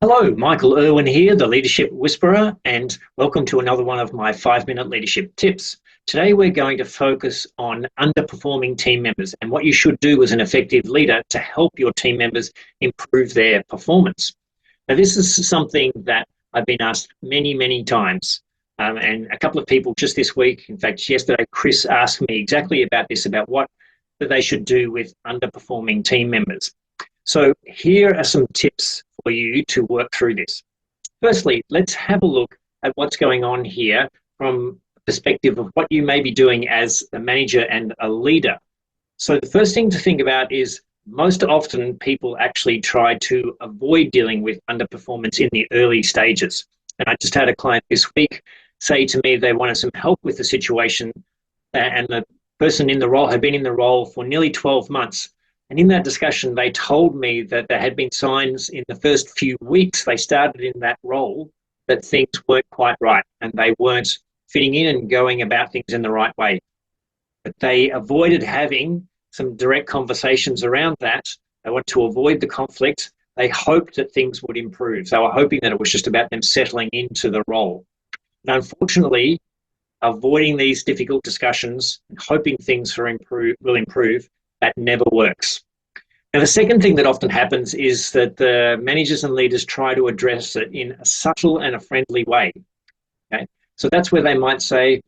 Hello, Michael Irwin here, the Leadership Whisperer, and welcome to another one of my 5-minute leadership tips. Today, we're going to focus on underperforming team members and what you should do as an effective leader to help your team members improve their performance. Now, this is something that I've been asked many, many times, and a couple of people just this week, in fact, yesterday, Chris asked me exactly about this, about what that they should do with underperforming team members. So here are some tips for you to work through this. Firstly, let's have a look at what's going on here from the perspective of what you may be doing as a manager and a leader. So the first thing to think about is most often people actually try to avoid dealing with underperformance in the early stages. And I just had a client this week say to me they wanted some help with the situation, and the person in the role had been in the role for nearly 12 months. And in that discussion, they told me that there had been signs in the first few weeks they started in that role that things weren't quite right and they weren't fitting in and going about things in the right way. But they avoided having some direct conversations around that. They wanted to avoid the conflict. They hoped that things would improve. They were hoping that it was just about them settling into the role. And unfortunately, avoiding these difficult discussions and hoping things will improve, that never works. And the second thing that often happens is that the managers and leaders try to address it in a subtle and a friendly way. Okay? So that's where they might say,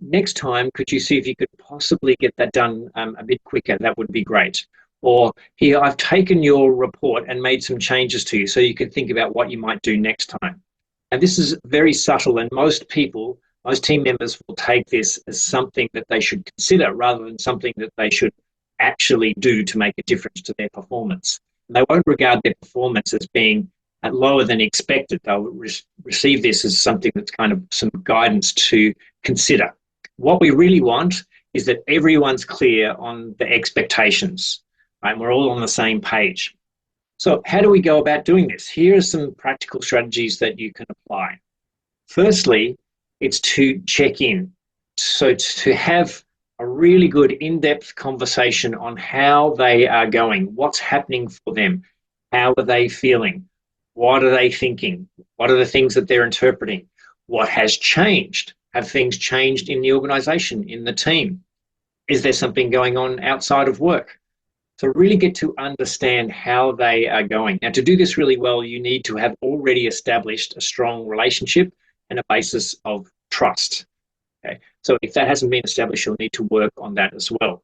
next time, could you see if you could possibly get that done a bit quicker? That would be great. Or here, I've taken your report and made some changes to you so you can think about what you might do next time. And this is very subtle, and most team members will take this as something that they should consider rather than something that they should actually do to make a difference to their performance. They won't regard their performance as being lower than expected. They'll receive this as something that's kind of some guidance to consider. What we really want is that everyone's clear on the expectations, right? And we're all on the same page. So how do we go about doing this? Here are some practical strategies that you can apply. Firstly, it's to check in. So to have a really good in-depth conversation on how they are going, what's happening for them, how are they feeling, what are they thinking, what are the things that they're interpreting, what has changed, have things changed in the organisation, in the team, is there something going on outside of work? So really get to understand how they are going. Now, to do this really well, you need to have already established a strong relationship and a basis of trust. Okay. So if that hasn't been established, you'll need to work on that as well.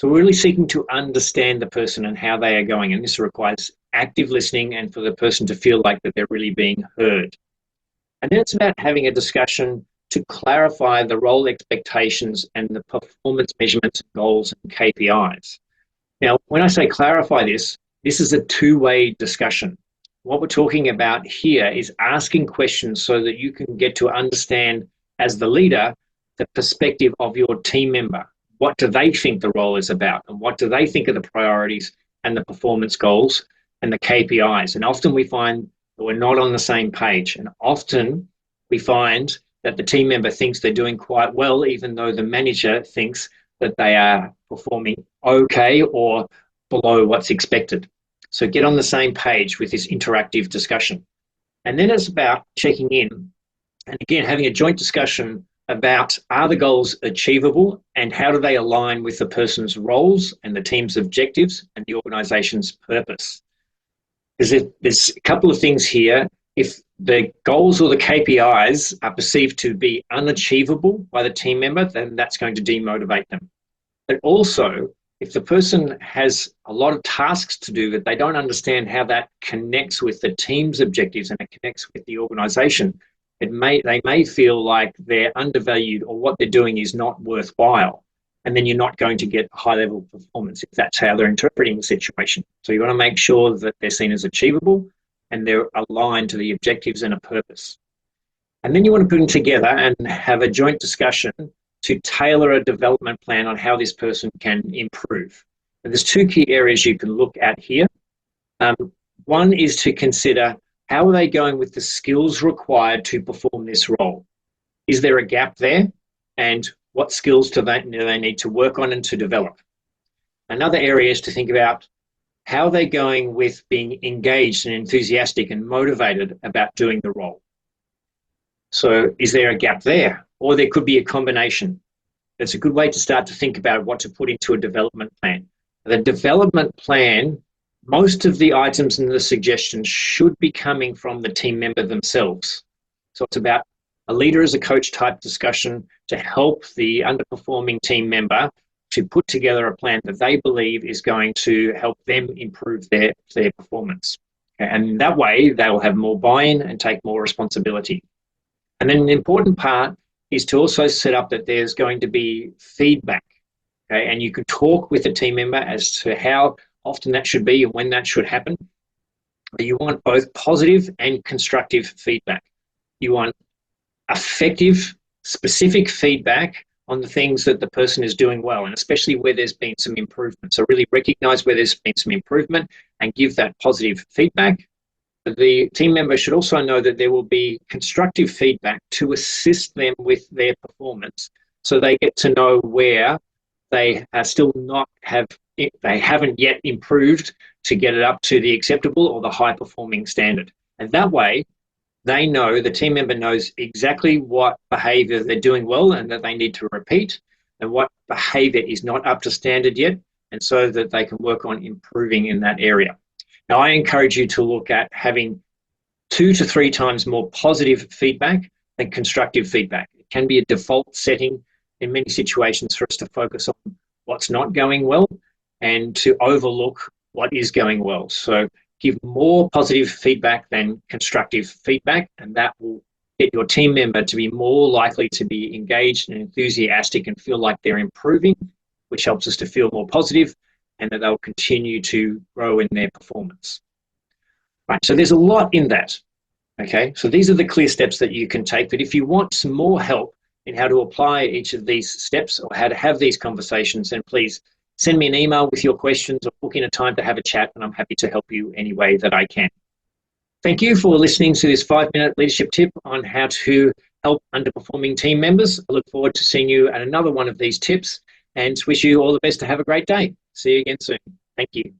So we're really seeking to understand the person and how they are going. And this requires active listening and for the person to feel like that they're really being heard. And then it's about having a discussion to clarify the role expectations and the performance measurements, goals, and KPIs. Now, when I say clarify this is a two-way discussion. What we're talking about here is asking questions so that you can get to understand, as the leader, the perspective of your team member. What do they think the role is about? And what do they think are the priorities and the performance goals and the KPIs? And often we find that we're not on the same page. And often we find that the team member thinks they're doing quite well, even though the manager thinks that they are performing okay or below what's expected. So get on the same page with this interactive discussion. And then it's about checking in and again, having a joint discussion about, are the goals achievable and how do they align with the person's roles and the team's objectives and the organisation's purpose? Because there's a couple of things here. If the goals or the KPIs are perceived to be unachievable by the team member, then that's going to demotivate them. But also, if the person has a lot of tasks to do that they don't understand how that connects with the team's objectives and it connects with the organisation, they may feel like they're undervalued or what they're doing is not worthwhile. And then you're not going to get high level performance if that's how they're interpreting the situation. So you want to make sure that they're seen as achievable and they're aligned to the objectives and a purpose. And then you want to put them together and have a joint discussion to tailor a development plan on how this person can improve. And there's two key areas you can look at here. One is to consider, how are they going with the skills required to perform this role? Is there a gap there? And what skills do they need to work on and to develop? Another area is to think about, how are they going with being engaged and enthusiastic and motivated about doing the role? So is there a gap there? Or there could be a combination. It's a good way to start to think about what to put into a development plan. The development plan, most of the items and the suggestions should be coming from the team member themselves. So it's about a leader as a coach type discussion to help the underperforming team member to put together a plan that they believe is going to help them improve their performance. And that way they'll have more buy-in and take more responsibility. And then an important part is to also set up that there's going to be feedback. Okay? And you can talk with a team member as to how often that should be and when that should happen. But you want both positive and constructive feedback. You want effective, specific feedback on the things that the person is doing well, and especially where there's been some improvement. So really recognize where there's been some improvement and give that positive feedback. The team member should also know that there will be constructive feedback to assist them with their performance, so they get to know where they are still they haven't yet improved to get it up to the acceptable or the high performing standard. And that way, the team member knows exactly what behavior they're doing well and that they need to repeat, and what behavior is not up to standard yet, and so that they can work on improving in that area. Now, I encourage you to look at having 2 to 3 times more positive feedback than constructive feedback. It can be a default setting in many situations for us to focus on what's not going well and to overlook what is going well. So give more positive feedback than constructive feedback, and that will get your team member to be more likely to be engaged and enthusiastic and feel like they're improving, which helps us to feel more positive and that they'll continue to grow in their performance. Right, so there's a lot in that. Okay, so these are the clear steps that you can take. But if you want some more help in how to apply each of these steps or how to have these conversations, then please send me an email with your questions or book in a time to have a chat, and I'm happy to help you any way that I can. Thank you for listening to this 5-minute leadership tip on how to help underperforming team members. I look forward to seeing you at another one of these tips and wish you all the best to have a great day. See you again soon. Thank you.